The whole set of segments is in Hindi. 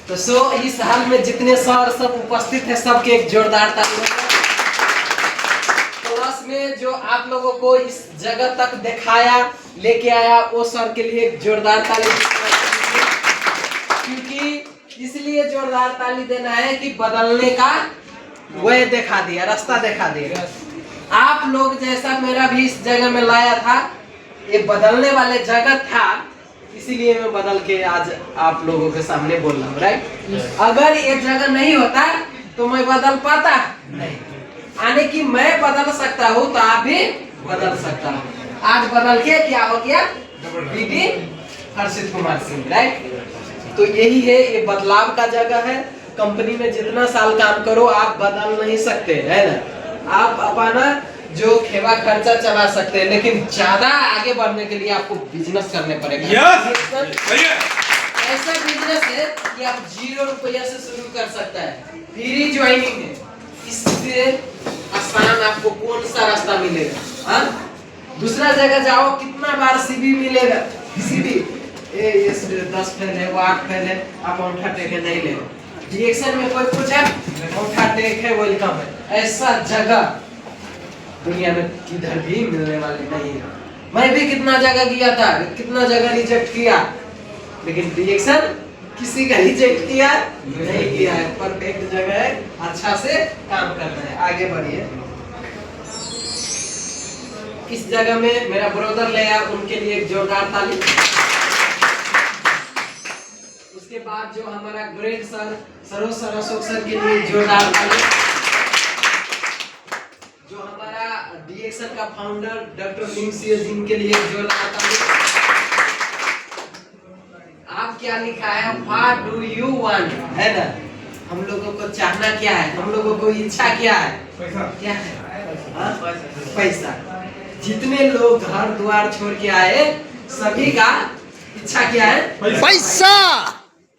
तो इस हाल में जितने सर सब उपस्थित है सबके एक जोरदार ताली। क्लास में जो आप लोगों को इस जगह तक दिखाया लेके आया वो सर के लिए एक जोरदार ताली। क्योंकि इसलिए जोरदार ताली देना है कि बदलने का वह दिखा दिया, रास्ता दिखा दिया। आप लोग जैसा मेरा भी इस जगह में लाया था, ये बदलने वाले जगह था, इसीलिए मैं बदल के आज आप लोगों के सामने बोल रहा हूँ, राइट। अगर ये जगह नहीं होता तो मैं बदल पाता नहीं, यानी कि मैं बदल सकता हूँ तो आप भी बदल सकता हूँ। आज बदल के क्या हो गया, बीडी हर्षित कुमार सिंह, राइट। तो यही है, ये बदलाव का जगह है। कंपनी में जितना साल काम करो आप बदल नहीं सकते, है ना। आप अपना जो खेवा खर्चा चला सकते हैं, लेकिन ज्यादा आगे बढ़ने के लिए आपको बिजनेस करने पड़ेगा। ऐसा बिजनेस है कि आप 0 रुपया से शुरू कर सकता है, फ्री ज्वाइनिंग है। इससे आसान आपको कौन सा रास्ता मिलेगा? हाँ, दूसरा जगह जाओ, कितना बार सीवी मिलेगा, सीवी ये 10 फेल है, वो 8 फेल है, आप अंगूठा टेके नहीं ले। रिएक्शन में कोई पूछा, अंगूठा टेक है, वेलकम है। ऐसा जगह दुनिया में किधर भी मिलने वाली नहीं है। मैं भी कितना जगह गया था, कितना जगह रिजेक्ट किया, लेकिन रिएक्शन किसी का रिजेक्ट किया नहीं किया है। परफेक्ट जगह है, अच्छा से काम करना है, आगे बढ़िए। इस जगह में मेरा ब्रदर ले आया, उनके लिए एक जोरदार ताली। उसके बाद जो हमारा great sir sir Ashok sir के लिए जोरदार ताली। जो हमारा डीएक्शन का फाउंडर डॉक्टर लिंग सिंह के लिए जोरदार ताली। आप क्या लिखा है, व्हाट डू यू वांट, है ना। हम लोगों को चाहना क्या है, हम लोगों को इच्छा क्या है, क्या है, पैसा। जितने लोग घर द्वार छोड़ के आए सभी का इच्छा क्या है, पैसा।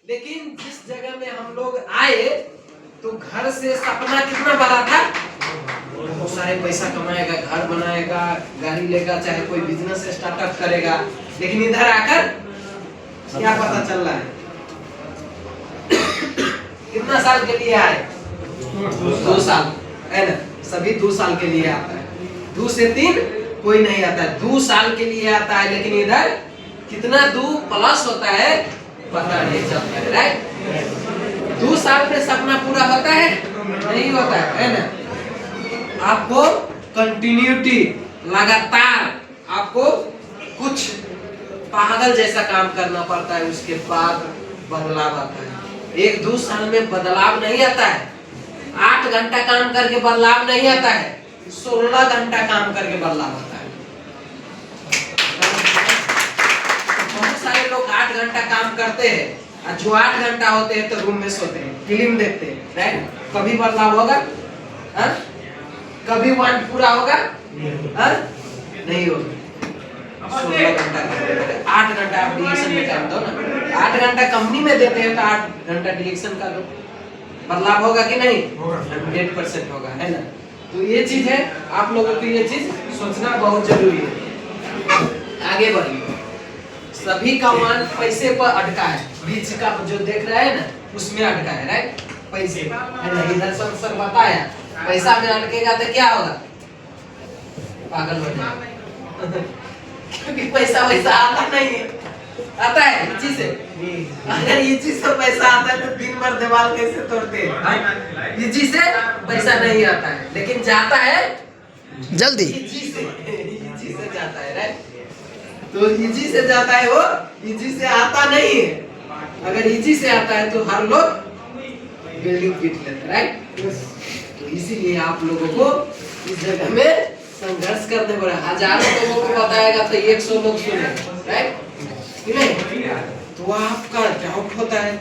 लेकिन जिस जगह में हम लोग आए तो घर से सपना कितना बड़ा था, बहुत सारे पैसा कमाएगा, घर बनाएगा, गाड़ी लेगा, चाहे कोई बिजनेस स्टार्टअप करेगा। लेकिन इधर आकर क्या पता चल रहा है, कितना साल के लिए आए, 2 साल, है ना। सभी 2 साल के लिए आता है, 2 से 3 कोई नहीं आता है, 2 साल के लिए आता है। लेकिन इधर कितना 2 प्लस होता है पता नहीं चलता है, राइट। 2 साल में सपना पूरा होता है, नहीं होता है ना। आपको कंटिन्यूटी, लगातार आपको कुछ पागल जैसा काम करना पड़ता है, उसके बाद बदलाव आता है। 1-2 साल में बदलाव नहीं आता है। 8 घंटा काम करके बदलाव नहीं आता है, 16 घंटा काम करके बदलाव आता है। बहुत सारे लोग 8 घंटा काम करते हैं, और जो 8 घंटा होते हैं तो रूम में सोते हैं, फिल्म देखते हैं, राइट। कभी बदलाव होगा? हाँ? कभी वांट पूरा होगा? हाँ? नहीं होगा। 16 घंटा 8 घंटा आप डिएक्शन में काम दो ना। 8 घंटा कंपनी में देते हैं तो 8 घंटा डिएक्शन का दो, बदलाव होगा कि नहीं? 100% होगा, है ना। तो ये चीज है, आप लोगों को ये चीज सोचना बहुत जरूरी है। आगे बढ़िए। सभी का मन पैसे पर अटका है, बीच का जो देख रहा है ना उसमें अटका है, राइट। पैसे है ना, इधर सर बताया पैसा में अटकेगा तो क्या होगा, पागल हो जाएगा। क्योंकि पैसा वैसा आता नहीं है, आता है इसी से। अगर इसी से पैसा आता है तो दिन भर दीवार कैसे तोड़ते हैं, इसी से पैसा नहीं आता है, लेकिन जाता है जल्दी, इसी से जाता है, राइट। तो इजी से जाता है, वो इजी से आता नहीं है। अगर इजी से आता है तो हर लोग बिल्डिंग पीट लेते, राइट। तो इसीलिए आप लोगों को इस जगह में संघर्ष करने पड़े। हजारों लोगों को बताएगा तो 100 लोग सुने, राइट कि नहीं। तो आपका डाउट होता है,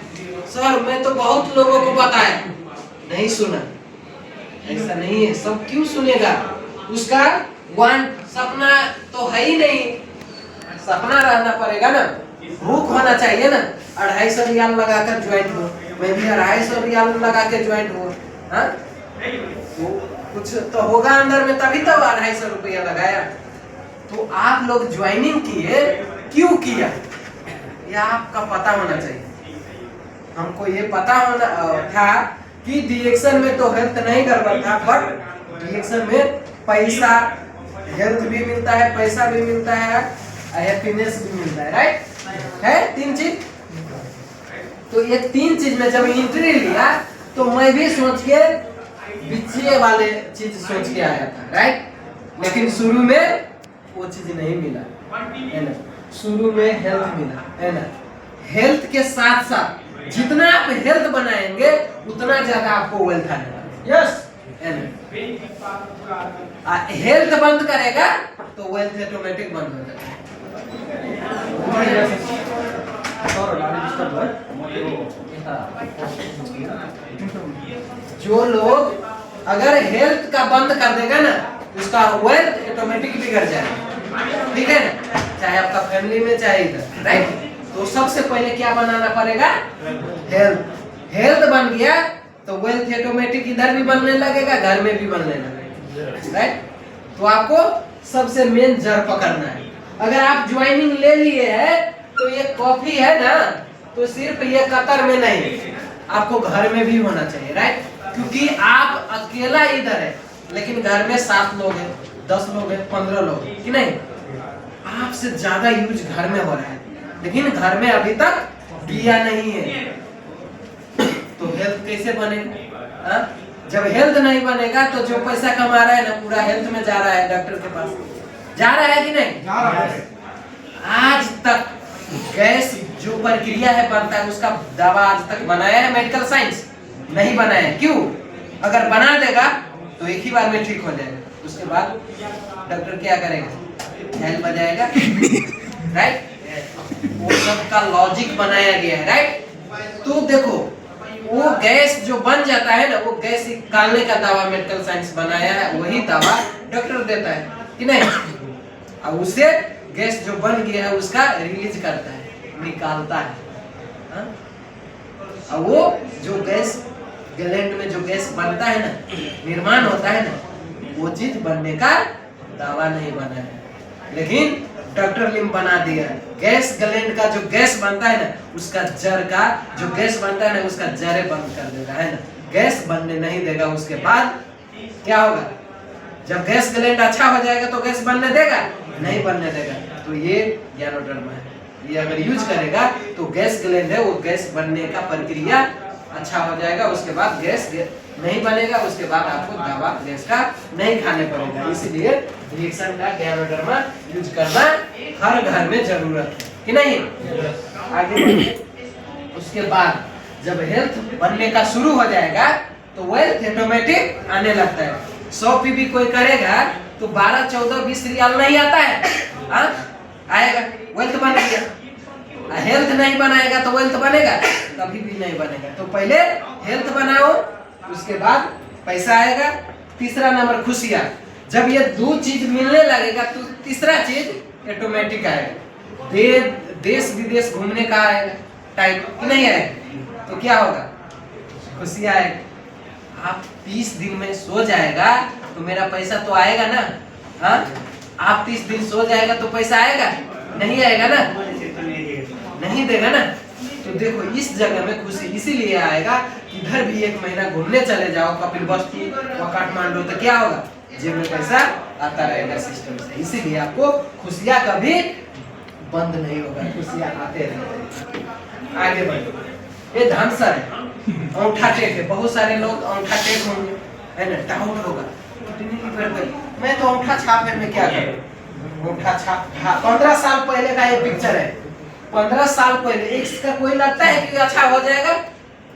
सर मैं तो बहुत लोगों को बताया नहीं सुना। ऐसा नहीं है, सब क्यों सुनेगा, उसका वांट सपना तो है ही नहीं। सपना रहना पड़ेगा ना, भूख होना चाहिए ना। 250 रियाल लगाकर ज्वाइन हो, मैं भी 250 रियाल लगा के ज्वाइन हो। हाँ, कुछ तो होगा अंदर में, तभी तो 250 रुपया लगाया। तो आप लोग ज्वाइनिंग किए, क्यों किया, यह आपका पता होना चाहिए। हमको ये पता होना था कि रिएक्शन में तो हेल्थ नहीं गड़बड़ था, बट रिएक्शन में पैसा, हेल्थ भी मिलता है, पैसा भी मिलता है, हैप्पीनेस भी मिलता है, राइट है 3 चीज। तो ये 3 चीज में जब एंट्री लिया तो मैं भी सोच के पीछे वाले चीज सोच के आया था, राइट। लेकिन शुरू में वो चीज नहीं मिला, है ना। शुरू में हेल्थ मिला, है ना। हेल्थ के साथ साथ जितना आप हेल्थ बनाएंगे उतना ज्यादा आपको वेल्थ आएगा, यस, है ना। हेल्थ बंद करेगा तो वेल्थ ऑटोमेटिक बंद हो जाएगा। जो लोग अगर हेल्थ का बंद कर देगा ना, उसका वेल्थ ऑटोमेटिक बिगड़ जाएगा, ठीक है ना। चाहे आपका फैमिली में चाहे इधर, राइट। तो सबसे पहले क्या बनाना पड़ेगा, हेल्थ। हेल्थ बन गया तो वेल्थ ऑटोमेटिक इधर भी बनने लगेगा, घर में भी बनने लगेगा, राइट। तो आपको सबसे मेन जड़ पकड़ना है। अगर आप ज्वाइनिंग ले लिए है तो ये कॉफी है ना, तो सिर्फ ये कतर में नहीं, आपको घर में भी होना चाहिए, राइट। क्योंकि आप अकेला इधर है, लेकिन घर में 7 लोग हैं, 10 लोग हैं, 15 लोग हैं, कि नहीं। आपसे ज्यादा यूज घर में हो रहा है, लेकिन घर में अभी तक दिया नहीं है। तो हेल्थ कैसे बनेगा? हा? जब हेल्थ नहीं बनेगा तो जो पैसा कमा रहा है ना, पूरा हेल्थ में जा रहा है, डॉक्टर के पास जा रहा है कि नहीं जा रहा है। आज तक गैस जो प्रक्रिया है बनता है, उसका दवा आज तक बनाया है मेडिकल साइंस? नहीं बनाया है। क्यों? अगर बना देगा तो एक ही बार में ठीक हो जाएगा, उसके बाद डॉक्टर क्या करेगा, हेल्थ बजाएगा, राइट। वो सब का लॉजिक बनाया गया है, राइट। तो देखो वो गैस जो बन जाता है ना, वो गैस निकालने का दवा मेडिकल साइंस बनाया है, वही दवा डॉक्टर देता है कि नहीं। अब उससे गैस जो बन गया है उसका रिलीज करता है, निकालता है। अब वो जो गैस गैलेंट में जो गैस बनता है ना, निर्माण होता है ना, वो चीज बनने का दवा नहीं बना है, लेकिन डॉक्टर लिम बना दिया। गैस गैलेंट का जो गैस बनता है ना, उसका जड़ का जो गैस बनता है ना, उसका जड़े बंद कर देगा, है ना। गैस बनने नहीं देगा। उसके बाद क्या होगा, जब गैस गैलेंट अच्छा हो जाएगा तो गैस बनने देगा, नहीं बनने देगा। तो ये गैनोडर्मा है, ये अगर यूज करेगा तो गैस गैलेंट है, वो गैस बनने का प्रक्रिया अच्छा हो जाएगा। उसके बाद गैस नहीं बनेगा, उसके बाद आपको दवा गैस का नहीं खाने पड़ेगा। इसलिए रिएक्शन का गैनोडर्मा यूज करना हर घर में जरूरत है कि नहीं। आगे बढ़िए। उसके बाद जब हेल्थ बनने का शुरू हो जाएगा तो वेल्थ ऑटोमेटिक आने लगता है। 100 पीबी कोई करेगा तो 12, 14, 20 रियाल नहीं आता है, आएगा, वेल्थ बन गया। हेल्थ नहीं बनाएगा तो वेल्थ बनेगा, कभी भी नहीं बनेगा। तो पहले हेल्थ बनाओ, उसके बाद पैसा आएगा। तीसरा नंबर खुशियाँ। जब ये 2 चीज मिलने लगेगा तो तीसरा चीज ऑटोमेटिक आएगा। देश विदेश घूमने का आएगा टाइम कि नहीं आएगा, तो क्या होगा, खुशियाँ आएगा। आप 30 दिन में सो जाएगा तो मेरा पैसा तो आएगा ना। हाँ, आप 30 दिन सो जाएगा तो पैसा आएगा, नहीं आएगा ना, नहीं देगा ना। तो देखो इस जगह में खुशी इसीलिए आएगा, इधर भी 1 महीना घूमने चले जाओ कपिलवस्तु व काठमांडू, तो क्या होगा, जेब में पैसा आता रहेगा सिस्टम से। इसीलिए आपको खुशियाँ कभी बंद नहीं होगा, खुशियाँ आते रहेंगे। आगे बढ़ो। ये धानसर है, औंठा टेक है। बहुत सारे लोग औंठा टेक होंगे, है ना, डाउट होगा मैं तो औंठा छाप में क्या करूं। औंठा छाप 15 साल पहले का ये पिक्चर है। 15 साल पहले इसका कोई लगता है कि अच्छा हो जाएगा,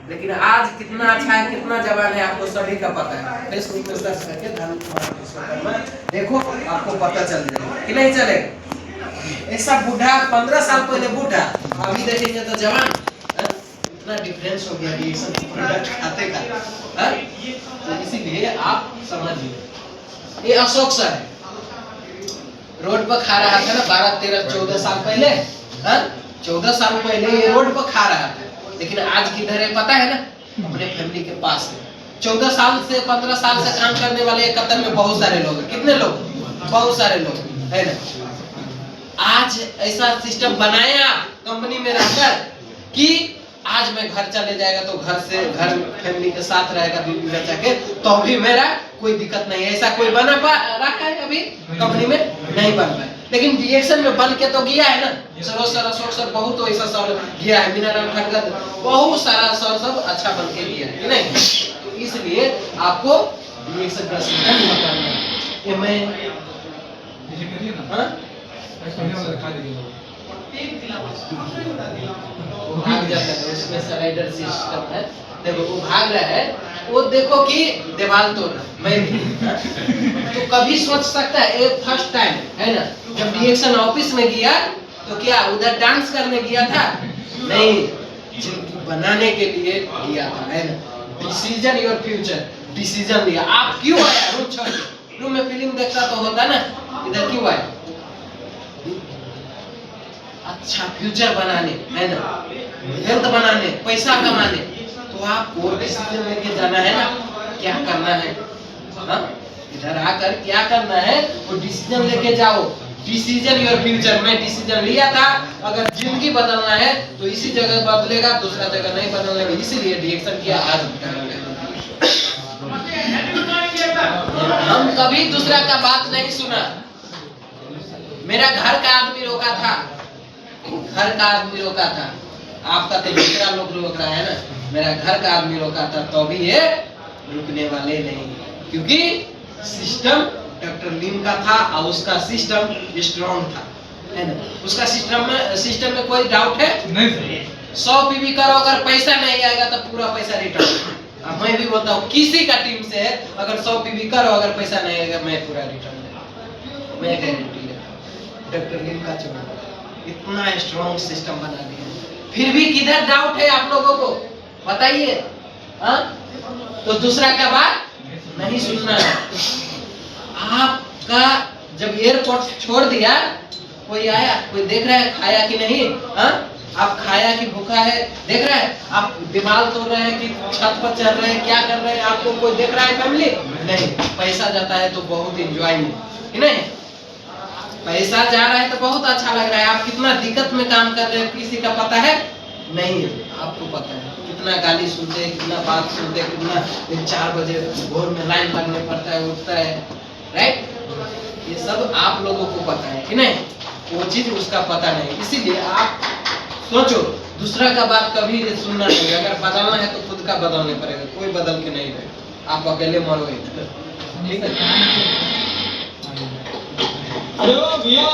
लेकिन आज कितना अच्छा है, कितना जवान है, आपको सभी का पता है। फेसबुक में सर्च करके धर्म कुमार विश्वकर्मा देखो, आपको पता चल जाएगा कि नहीं चलेगा। ऐसा बूढ़ा 15 साल पहले बूढ़ा, अभी देखेंगे तो जवान, इतना डिफरेंस हो गया रिएक्शन प्रोडक्ट खाते का। तो इसीलिए आप समझिए। ये अशोक सर है, रोड पर खा रहा था ना 12, 13, 14 साल पहले। 14 साल पहले ये रोड पर खा रहा था, लेकिन आज किधर है पता है ना, अपने फैमिली के पास है। 14 साल से 15 साल से काम करने वाले कतर में बहुत सारे लोग हैं। कितने लोग, बहुत सारे लोग, है ना। आज ऐसा सिस्टम बनाया कंपनी में रहकर कि आज मैं घर चले जाएगा तो घर फैमिली के साथ रहेगा बीवी बच्चा के, तो भी मेरा कोई दिक्कत नहीं है। ऐसा कोई बना रखा है अभी कंपनी में? नहीं बन पाए, लेकिन डीएक्शन में बन के तो गया है ना। सर बहुत ऐसा सर गया है, मिनरल खड़गत बहुत सारा सर सब अच्छा बन के गया है नहीं। तो इसलिए आपको डीएक्शन का सिस्टम करना है। ये मैं भाग जाता है, उसमें स्लाइडर सिस्टम है। देखो वो भाग रहा है, वो देखो कि दीवार तोड़ मैं तो कभी सोच सकता है ये फर्स्ट टाइम है ना, जब डीएक्शन ऑफिस में गया तो क्या उधर डांस करने गया था? नहीं, जिंदगी बनाने के लिए गया था, है ना। डिसीजन योर फ्यूचर, डिसीजन लिया। आप क्यों आया रूम छोड़ के? रूम में फिल्म देखता तो होता ना, इधर क्यों आया? अच्छा फ्यूचर बनाने, है ना, हेल्थ बनाने, पैसा कमाने। तो आपको डिसीजन लेके जाना है ना, क्या करना है। इधर आकर क्या करना है वो डिसीजन लेके जाओ। Decision your future. मैं डिसीजन लिया था, अगर जिंदगी बदलना है तो इसी जगह बदलेगा, दूसरा जगह नहीं बदलने का। इसीलिए डिएक्शन किया। आज हम कभी दूसरा का बात नहीं सुना। मेरा घर का आदमी रोका था, घर का आदमी रोका था। आपका तो दूसरा लोग रोक रहा है ना, मेरा घर का आदमी रोका था, तो भी ये रुकने वाले नहीं, क्योंकि सिस्टम डॉक्टर लिम का था और उसका सिस्टम स्ट्रॉन्ग था, है ना। उसका सिस्टम में कोई डाउट है नहीं। 100 पीवी करो, अगर पैसा नहीं आएगा तो पूरा पैसा रिटर्न। अब मैं भी बोलता हूँ किसी का टीम से अगर 100 पीवी करो, अगर पैसा नहीं आएगा मैं पूरा रिटर्न दूंगा, मैं गारंटी है। डॉक्टर लिम का चुनाव इतना स्ट्रॉन्ग सिस्टम बना दिया, फिर भी किधर डाउट है आप लोगों को बताइए। तो दूसरा का बात नहीं सुनना है। आपका जब एयरपोर्ट छोड़ दिया, कोई आया, कोई देख रहा है खाया कि नहीं? आप खाया कि भूखा है देख रहा है? आप दीवार तोड़ रहे हैं कि छत पर चढ़ रहे हैं, क्या कर रहे हैं, आपको कोई देख रहा है? फैमिली नहीं। पैसा जाता है तो बहुत इंजॉयमेंट, नहीं पैसा जा रहा है तो बहुत अच्छा लग रहा है। आप कितना दिक्कत में काम कर रहे हैं किसी का पता है नहीं है, आपको पता है। कितना गाली सुनते हैं, कितना बात सुनते हैं, कितना 4 बजे भोर में लाइन लगने पड़ता है, उठता है, राइट। ये सब आप लोगों को पता है कि नहीं, वो चीज उसका पता नहीं। इसीलिए आप सोचो, दूसरा का बात कभी सुनना नहीं। अगर बदलना है तो खुद का बदलने पड़ेगा, कोई बदल के नहीं रहेगा, आप अकेले मरोगे, ठीक है। अरे भैया,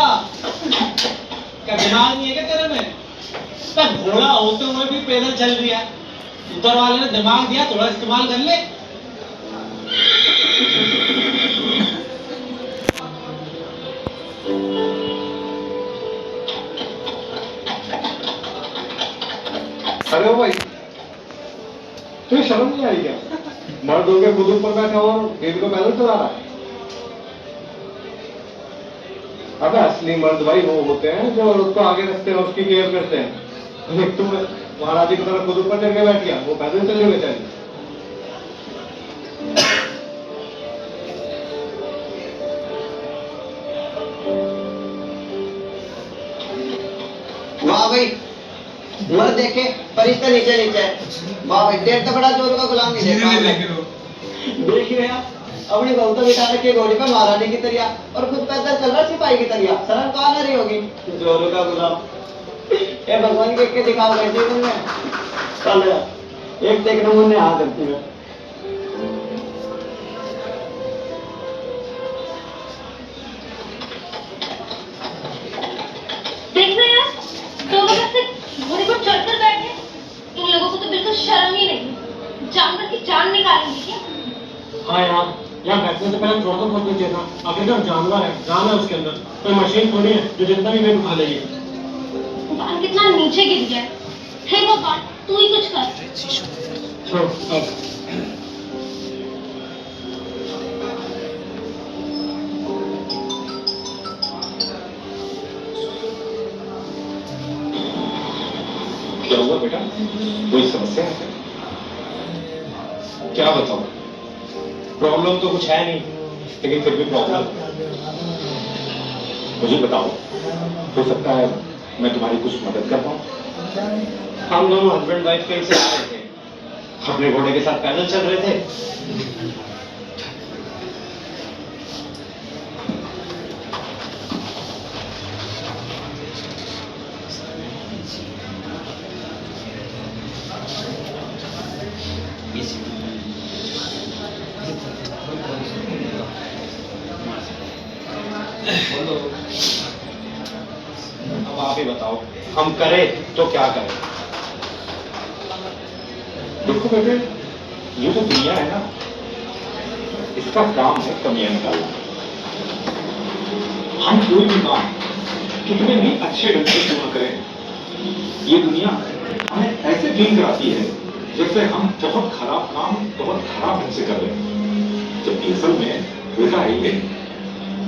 क्या दिमाग नहीं है क्या तेरे में? घोड़ा होते हुए भी पैदल चल रही है। ऊपर वाले ने दिमाग दिया, थोड़ा इस्तेमाल कर ले। अरे भाई, तुझे शर्म नहीं आई क्या? मर्द होकर खुद ऊपर बैठा और बेबी को पैदल चला रहा है। अबे असली मर्द भाई वो होते हैं जो उसको आगे रखते हैं, उसकी केयर करते हैं। एक तुम महाराजी की तरह खुद ऊपर चढ़ के बैठ गया, वो पैदल चल रही बेचारी। वाह भाई, मर्द देखे फरिश्ता नीचे नीचे। वाह भाई, देर तो बड़ा जोर का गुलाम नहीं देखा। देखिए यार, अपनी बहू तो बिठा रखी घोड़ी पे महारानी की तरह, और खुद पैदल चल रहा सिपाही की तरह। शर्म कहाँ आ रही होगी? जोर का गुलाम। ये भगवान के दिखाओ कैसे तुमने। चल एक एक नमूने हाथ रखती है। देखना यार, तो लोग ऐसे घोड़े पर चढ़कर बैठे। इन लोगों को तो बिल्कुल शर्म ही नहीं। जानवर की जान निकालेंगे क्या? हाँ यार, यहाँ बैठने से पहले थोड़ा तो सोचना चाहिए था। आखिर तो जानवर है, जान है उसके अंदर, कोई मशीन थोड़ी है जो जितना भी वेट उठा लेगी। भगवान कितना नीचे गिर गया। हे भगवान, तू ही कुछ कर। छोड़ अब। क्या हुआ बेटा? कोई समस्या है? क्या बताऊं? प्रॉब्लम तो कुछ है नहीं, लेकिन फिर भी प्रॉब्लम। मुझे बताओ, हो सकता है मैं तुम्हारी कुछ मदद कर पाऊं। हम दोनों हस्बैंड वाइफ कहीं से आ रहे थे, अपने घोड़े के साथ पैदल चल रहे थे। अब आप ही बताओ, हम करें तो क्या करें? देखो बेटे, ये जो दुनिया है ना, इसका काम है कमियां निकालना। हम कोई भी काम कितने भी अच्छे ढंग से पूर्ण करें, ये दुनिया हमें ऐसे फील कराती है जैसे हम बहुत खराब काम बहुत खराब ढंग से कर रहे हैं, जबकि असल में होता है ये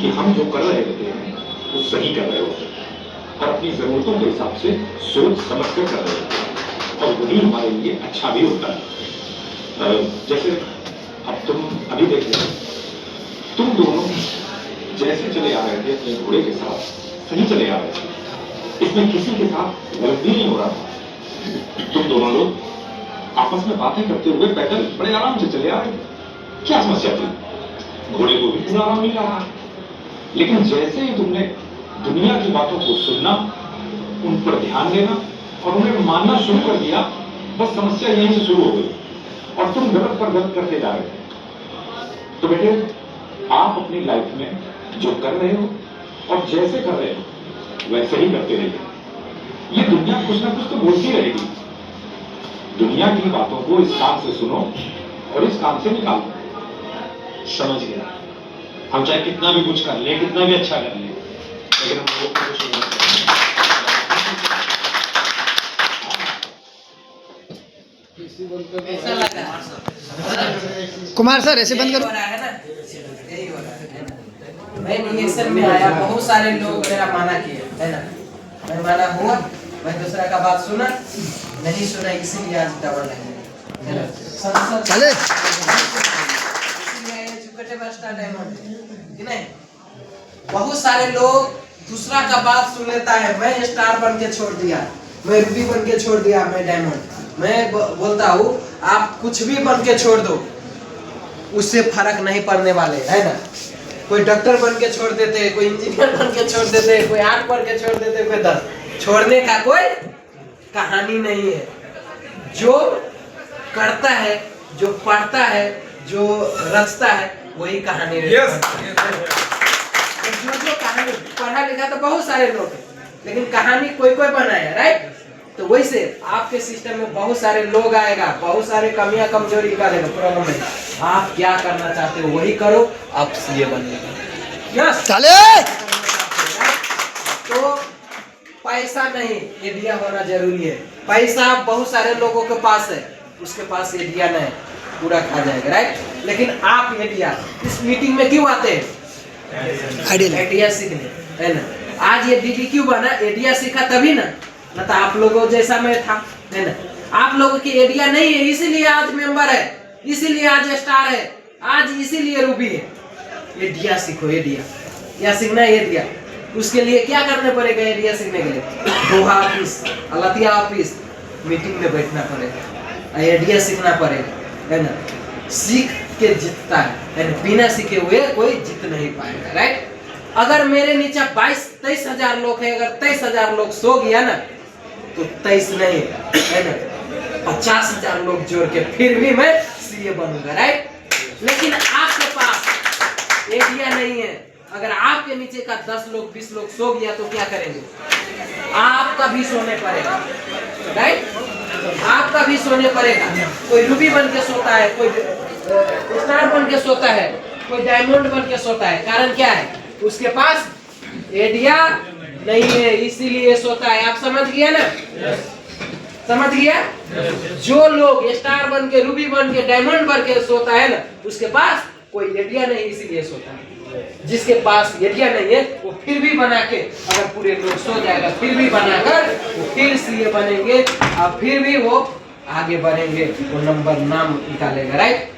कि हम जो कर रहे होते हैं वो सही कर रहे होते हैं और अपनी जरूरतों के हिसाब से सोच समझ कर रहे होते हैं, और वही हमारे लिए अच्छा भी होता है। जैसे अब तुम अभी देख लो, तुम दोनों जैसे चले आ रहे थे अपने घोड़े के साथ, सही चले आ रहे थे, इसमें किसी के साथ गलत भी नहीं हो रहा था। तुम दोनों लोग आपस में बातें करते हुए पैदल बड़े आराम से चले आ रहे थे, क्या समस्या थी? घोड़े को भी पूरा आराम मिल रहा है। लेकिन जैसे ही तुमने दुनिया की बातों को सुनना, उन पर ध्यान देना और उन्हें मानना शुरू कर दिया, बस समस्या यहीं से शुरू हो गई और तुम गलत पर गलत करते जा रहे थे। तो बेटे, आप अपनी लाइफ में जो कर रहे हो और जैसे कर रहे हो वैसे ही करते रहिए। ये दुनिया कुछ ना कुछ तो बोलती रहेगी। दुनिया की बातों को इस कान से सुनो और इस कान से निकालो। समझ गया। हम चाहे कितना भी कुछ कर ले, कितना भी अच्छा कर ले, लेकिन हम लोग को कुछ नहीं कैसा लगा? कुमार सर ऐसे बंद यही करो। हो रहा है ना, यही हो रहा है ना। मैं रिएक्शन में आया, बहुत सारे लोग मेरा माना किए, है ना। मैं माना हुआ, मैं दूसरा का बात सुना नहीं सुना, इसीलिए आज डबल लगे, है ना। संसद चले। इसीलिए एजुकेटिव स्टार डायमंड है कि नहीं। बहुत सारे लोग दूसरा का बात सुन लेता है, मैं स्टार बन के छोड़ दिया, मैं रूबी बन के छोड़ दिया, मैं डायमंड। मैं बोलता हूँ आप कुछ भी बन के छोड़ दो, उससे फर्क नहीं पड़ने वाले, है ना। कोई डॉक्टर बन के छोड़ देते, कोई इंजीनियर बन के छोड़ देते, कोई 8 पढ़ के छोड़ देते, कोई 10। छोड़ने का कोई कहानी नहीं है। जो करता है, जो पढ़ता है, जो रचता है, वही कहानी जो कहानी पढ़ा लिखा तो बहुत सारे लोग हैं, लेकिन कहानी कोई कोई बनाया, राइट। तो वैसे आपके सिस्टम में बहुत सारे लोग आएगा, बहुत सारे कमियां कमजोरी निकालेगा, प्रॉब्लम है। आप क्या करना चाहते हो वही करो, आप सीए बनिएगा। यस, चले। तो पैसा नहीं, एडिया होना जरूरी है। पैसा बहुत सारे लोगों के पास है, उसके पास एडिया नहीं, पूरा खा जाएगा, राइट। लेकिन आप एडिया इस मीटिंग में क्यों आते हैं? एडिया सीखने, है ना। आज ये दीदी क्यों बना? एडिया सीखा तभी ना, न तो आप लोगों जैसा मैं था, है ना। आप लोगों की एडिया नहीं है, इसीलिए आज मेंबर है, इसीलिए आज स्टार है, आज इसीलिए रूबी है। एडिया सीखो, एडिया या सीखना है एडिया। उसके लिए क्या करना पड़ेगा? एडिया सीखने के लिए दोहा ऑफिस, अलतिया ऑफिस, मीटिंग में बैठना पड़ेगा, एडिया सीखना पड़ेगा, है ना। सीख के जीतता है ना, बिना सीखे हुए कोई जीत नहीं पाएगा, राइट। अगर मेरे नीचे 22-23 हजार लोग है, अगर 23 हजार लोग सो गया ना, तो 23 नहीं है ना, 50 हजार लोग जोड़ के फिर भी मैं सीए बनूंगा, राइट। लेकिन आपके पास एडिया नहीं है। अगर आपके नीचे का 10 लोग 20 लोग सो गया तो क्या करेंगे? आपका भी सोने पड़ेगा, राइट। आपका भी सोने पड़ेगा। कोई रूबी बन के सोता है, कोई स्टार बन के सोता है, कोई डायमंड बन के सोता है। कारण क्या है? उसके पास एडिया नहीं है, इसीलिए सोता है। आप समझ गया ना? समझ गया? जो लोग स्टार बन के, रूबी बन के, डायमंड बन के सोता है ना, उसके पास कोई एडिया नहीं, इसीलिए सोता है। जिसके पास एडिया नहीं है, वो फिर भी बना के, अगर पूरे लोग सो जाएगा, फिर भी बनाकर वो फिर सीए बनेंगे और फिर भी वो आगे बढ़ेंगे, वो नंबर नाम निकालेगा, राइट।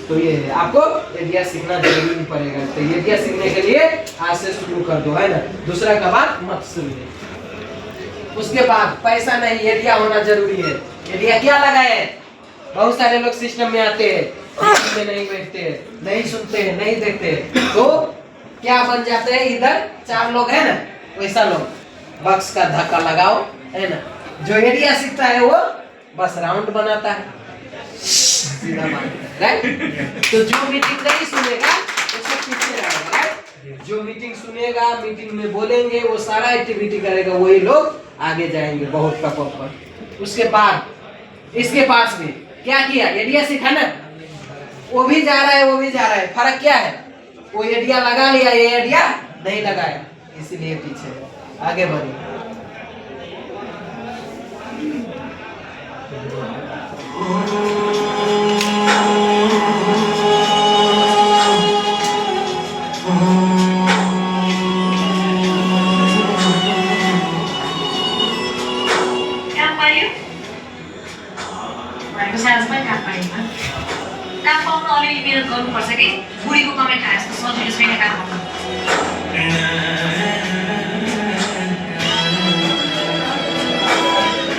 तो ये है, आपको एडिया सीखना जरूरी पड़ेगा। तो एडिया सीखने के लिए आज से शुरू कर दो, है ना। दूसरा का बात मत सुनिए। उसके बाद पैसा नहीं, एरिया होना जरूरी है। एरिया क्या लगाए? बहुत सारे लोग सिस्टम में आते हैं, मीटिंग में नहीं बैठते हैं, नहीं सुनते हैं, नहीं देखते हैं। तो क्या बन जाते हैं? इधर 4 लोग है ना, वैसा लोग बक्स का धक्का लगाओ, है ना। जो एरिया सीखता है वो बस राउंड बनाता है, सीधा मारता है, राइट। तो जो मीटिंग नहीं सुनेगा वो सब पीछे रहेगा, राइट। जो मीटिंग सुनेगा, मीटिंग में बोलेंगे, वो सारा एक्टिविटी करेगा, वही लोग आगे जाएंगे बहुत टॉप पर। उसके बाद इसके पास भी क्या किया? एरिया सीखा ना, वो भी जा रहा है, वो भी जा रहा है। फर्क क्या है? वो एरिया लगा लिया, ये एरिया नहीं लगाया, इसलिए पीछे। आगे बढ़िए। Ngapain? भएको साँझ पनि ngapain kan? काम पाउन अलिअलि मिहिनेत गर्नुपर्छ कि बुढीको कमाइ खाए जस्तो सजिलो छैन काम पाउन।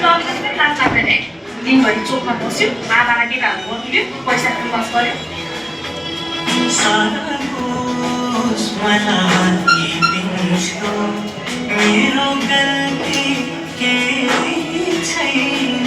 रवि जस्तै काम लाग्दैन है, दिनभरि चोकमा बस्यो, आधालाई केटाहरू बदल्यो, पैसा खर्च गर्यो। मेरो गल्ती केही छैन।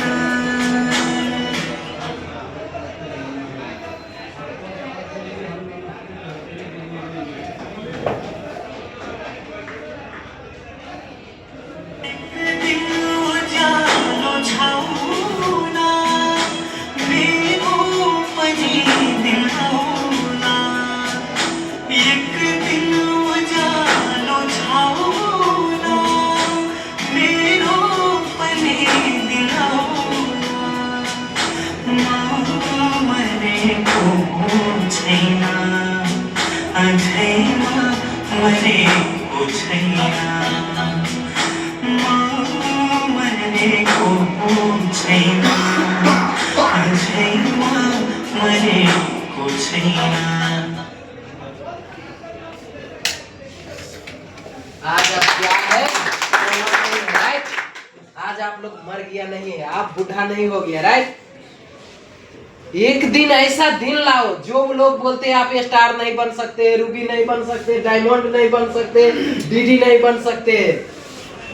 आज आप क्या है? राइट। आज आप लोग मर गया नहीं है, आप बूढ़ा नहीं हो गया, राइट। एक दिन ऐसा दिन लाओ, जो लोग बोलते हैं आप स्टार नहीं बन सकते, रूबी नहीं बन सकते, डायमंड नहीं बन सकते, डीडी नहीं बन सकते,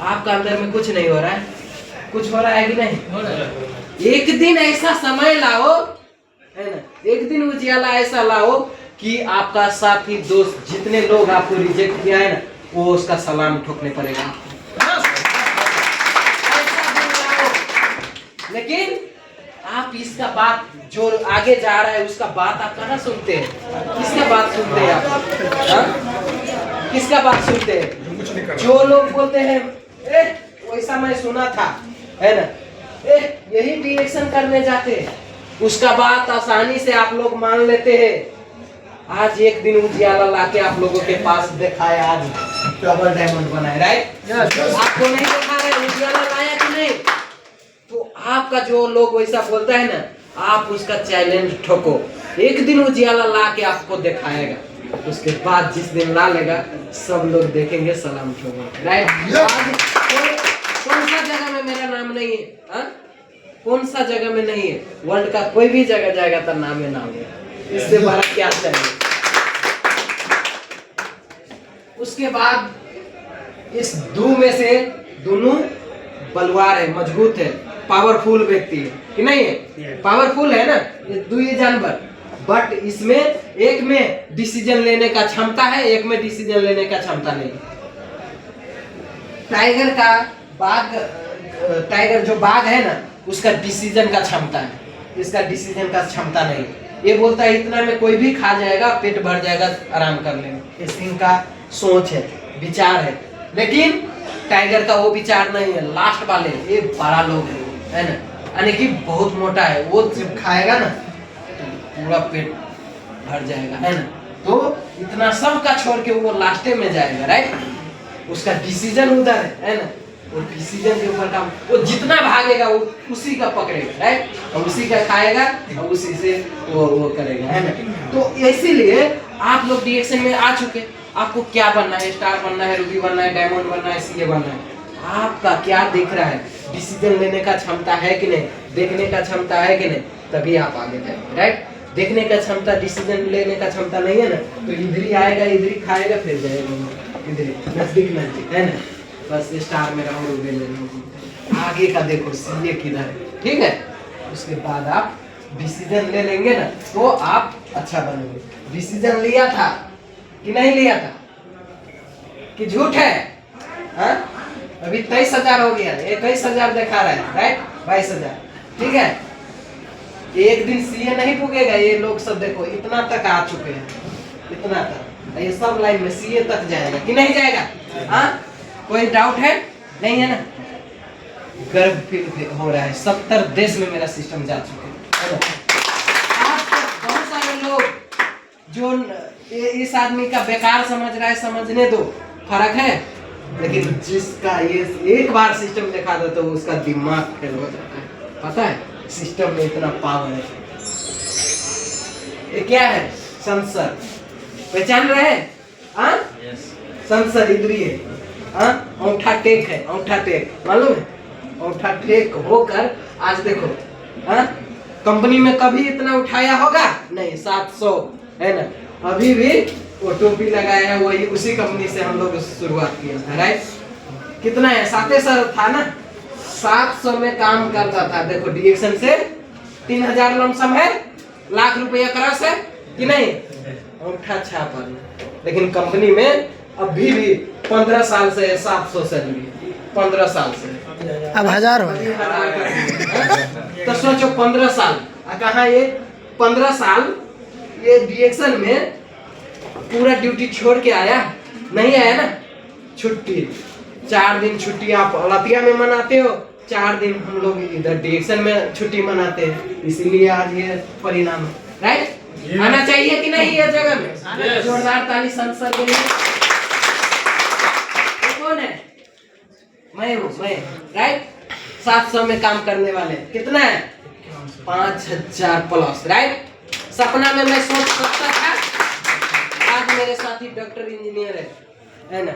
आपका अंदर में कुछ नहीं हो रहा है। कुछ हो रहा है कि नहीं? हो रहा है। एक दिन ऐसा समय लाओ, है ना, एक दिन उजियाला ऐसा लाओ कि आपका साथी दोस्त जितने लोग आपको रिजेक्ट किया है ना, वो उसका सलाम ठोकने पड़ेगा। लेकिन आप इसका बात, जो आगे जा रहा है उसका बात आप कहाँ सुनते हैं? किसका बात सुनते हैं आप? हाँ? किसका बात सुनते हैं? जो लोग बोलते हैं वैसा मैं सुना था, है ना, यही डिरेक्शन करने जाते हैं, उसका बात आसानी से आप लोग मान लेते हैं। आज एक दिन उजियाला लाके आप लोगों के पास दिखाया, आज डबल डायमंड बनाए, राइट। आपको नहीं दिखा रहे उजियाला लाया कि नहीं, तो आपका जो लोग वैसा बोलता है ना, आप उसका चैलेंज ठोको। एक दिन उजियाला ला के आपको दिखाएगा, उसके बाद जिस दिन ला लेगा सब लोग देखेंगे, सलाम ठोकेंगे, राइट। कौन सा जगह में मेरा नाम नहीं है? हा? कौन सा जगह में नहीं है? वर्ल्ड का कोई भी जगह जाएगा तो नाम है, नाम है। इससे बड़ा क्या चाहिए? उसके बाद इस दो में से दोनों बलवार है, मजबूत है, पावरफुल व्यक्ति है कि नहीं है? पावरफुल है ना ये दो ही जानवर, बट इसमें एक में डिसीजन लेने का क्षमता है, एक में डिसीजन लेने का क्षमता नहीं। टाइगर का बाघ, टाइगर जो बाघ है ना, उसका डिसीजन का क्षमता है, इसका डिसीजन का क्षमता नहीं। ये बोलता है इतना में कोई भी खा जाएगा, पेट भर जाएगा, आराम कर लेंगे, इनका सोच है, विचार है। लेकिन टाइगर का वो विचार नहीं है। लास्ट वाले ये बड़ा लोग है ना, यानी कि बहुत मोटा है, वो जब खाएगा ना तो पूरा पेट भर जाएगा, है ना। तो इतना सब का छोड़ के वो लास्टे में जाएगा, राइट। उसका डिसीजन उधर है ना, वो डिसीजन के ऊपर काम, वो जितना भागेगा वो उसी का पकड़ेगा, राइट, और उसी का खाएगा और उसी से वो करेगा, है ना। तो इसीलिए आप लोग डिएक्शन में आ चुके, आपको क्या बनना है? स्टार बनना है, रूबी बनना है, डायमंड बनना है, सीए बनना है। आपका क्या दिख रहा है, डिसीजन लेने का क्षमता है कि नहीं, देखने का क्षमता है कि नहीं, तभी आप आगे जाएंगे, राइट। देखने का क्षमता, डिसीजन लेने का क्षमता नहीं है ना, तो इधर ही आएगा, इधर ही खाएगा, फिर जाएगा इधर ही, नजदीक नजदीक, है ना। बस स्टार में रहूँ, आगे का देखो सीए किधर है, ठीक है। उसके बाद आप डिसीजन ले लेंगे ना, तो आप अच्छा बनेंगे। डिसीजन लिया था कि नहीं लिया था, कि झूठ है, हाँ? अभी 23,000 हो गया, 21,000 दिखा रहा है, राइट, 22,000, ठीक है। एक दिन सीए नहीं पुगेगा, ये लोग सब देखो इतना तक आ चुके हैं, इतना तक, ये सब लाइन में सीए तक जाएगा कि नहीं जाएगा, हाँ? कोई डाउट है? नहीं है ना। गर्व फील हो रहा है, 70 देश में मेरा सिस्टम जा चुके हैं। आज तक बहुत सारे लोग जो इस आदमी का बेकार समझ रहा है, समझने दो, फर्क है। लेकिन जिसका ये एक बार सिस्टम दिखा दो तो उसका दिमाग फेल हो जाता है, पता है। सिस्टम में इतना पावर है। ये क्या है? संसद, पहचान रहे हैं? हाँ, संसद इधर ही है, हाँ, औंठा टेक है, औंठा टेक मालूम है, औंठा टेक होकर आज देखो, हाँ, कंपनी में कभी इतना उठाया होगा नहीं, 700 है ना। अभी भी वो टोपी लगाया है, वही उसी कंपनी से हम लोग शुरुआत किया था, राइट। कितना है? 700 था ना, 700 में काम करता था। देखो डीएक्शन से 3,000 लमसम है, लाख रुपया क्रॉस है कि नहीं, औंठा छाप। लेकिन कंपनी में अभी भी 15 साल से 700 सैलरी, 15 साल से अब 1000 हो तो सोचो 15 साल कहाँ, ये 15 साल ये डीएक्शन में पूरा ड्यूटी छोड़ के आया नहीं, आया ना। छुट्टी 4 दिन छुट्टी आप लतिया में मनाते हो, 4 दिन हम लोग इधर डीएक्शन में छुट्टी मनाते हैं, इसीलिए आज ये परिणाम है, राइट। आना चाहिए कि नहीं ये जगह में? जोरदार ताली संसद के लिए। कौन है? मैं हूँ, मैं, राइट। 700 में काम करने वाले कितना है? 5,000 प्लस, राइट। सपना में मैं सोच सकता था, आज मेरे साथी डॉक्टर इंजीनियर है ना,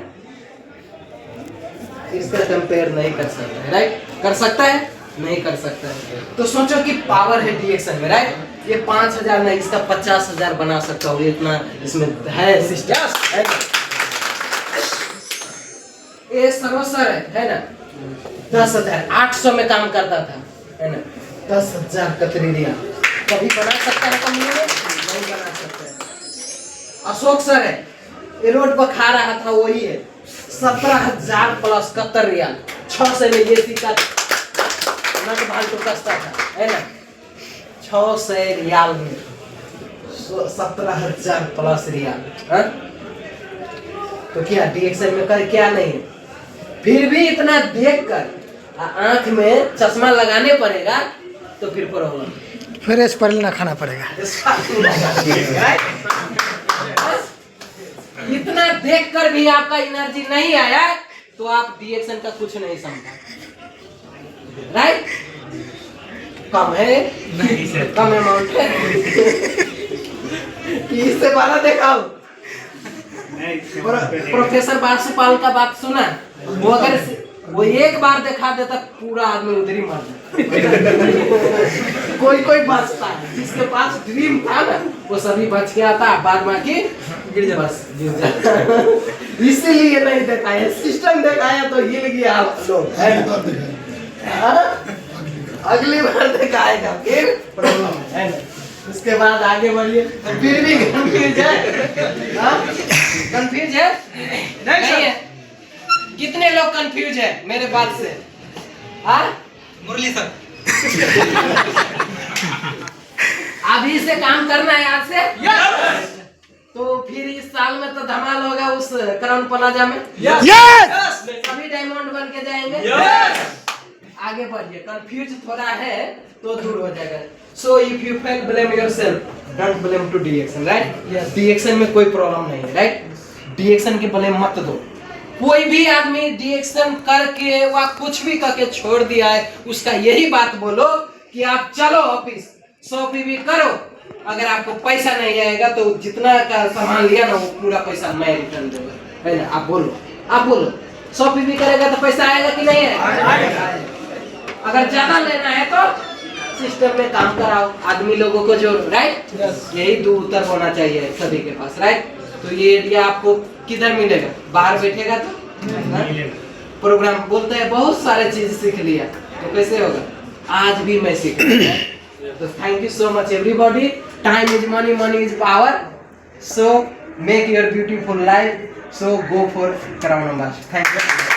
इसका कंपेयर नहीं कर सकता है, राइट। कर सकता है? नहीं कर सकता है। तो सोचो कि पावर है डीएक्शन में, राइट। ये 5,000 नहीं, इसका 50,000 बना सकता हूँ, इतना इसमें है सिस्टम, है ना। ये सर्वसर है ना, 10,000 800 में काम करता था, है ना, 10,000 कतरी रिया कभी बना सकता है कंपनी में? नहीं बना सकता है। अशोक सर है, ये रोड पर खा रहा था, वही है 17,000 प्लस कतर रियाल, 6 से में ये का नट भाल तो कसता था, है ना, 600 रियाल में 17,000 प्लस रियाल, हाँ? तो क्या डीएक्शन में कर क्या नहीं है? फिर भी इतना देखकर आंख में चश्मा लगाने पड़ेगा तो फिर प्रॉब्लम, फिर एस्पिरिन ना खाना पड़ेगा। इतना देखकर भी आपका एनर्जी नहीं आया तो आप डीएक्शन का कुछ नहीं समझा, राइट। कम है, कम अमाउंट है कि इससे बारा देखाओ। प्रोफेसर बासुपाल का बात सुना, वो अगर वो एक बार दिखा देता पूरा आदमी उधर ही मर जाता। कोई बचता है, जिसके पास ड्रीम था ना वो सभी बच गया था, बाद बाकी गिर बस गिर जाता। इसीलिए नहीं दिखाया, सिस्टम दिखाया तो हिल गया आप लोग, अगली बार दिखाएगा फिर प्रॉब्लम है ना। उसके बाद आगे बढ़िए, फिर भी कंफ्यूज है, कंफ्यूज है नहीं है? कितने लोग कंफ्यूज है मेरे बात से? हाँ मुरली सर, अभी से काम करना है आज से, तो फिर इस साल में तो धमाल होगा उस क्राउन प्लाजा में, सभी डायमंड बन के जाएंगे। आगे बढ़िए, कंफ्यूज थोड़ा है तो दूर हो जाएगा। So if you fail blame yourself, don't blame to the action, right. The action में कोई प्रॉब्लम नहीं है, राइट। डीएक्शन के ब्लेम मत दो। कोई भी आदमी डीएक्शन करके वा कुछ भी करके छोड़ दिया है, उसका यही बात बोलो कि आप चलो ऑफिस 100 पीवी करो, अगर आपको पैसा नहीं आएगा तो जितना का सामान लिया ना वो पूरा पैसा मैं रिटर्न दूंगा, है ना। आप बोलो, 100 पीवी करेगा तो पैसा आएगा कि नहीं आएगा? अगर ज्यादा लेना है तो सिस्टम में काम कराओ, आदमी लोगों को जोड़ो, राइट? यही दो उत्तर होना चाहिए सभी के पास, राइट? तो ये एरिया आपको किधर मिलेगा? बाहर बैठेगा तो प्रोग्राम बोलते हैं, बहुत सारे चीज सीख लिया तो कैसे होगा? आज भी मैं सीख रहा हूं। तो thank you so much everybody. Time is money, money is power, so make your beautiful life, so go for crown अम्बास। Thank you.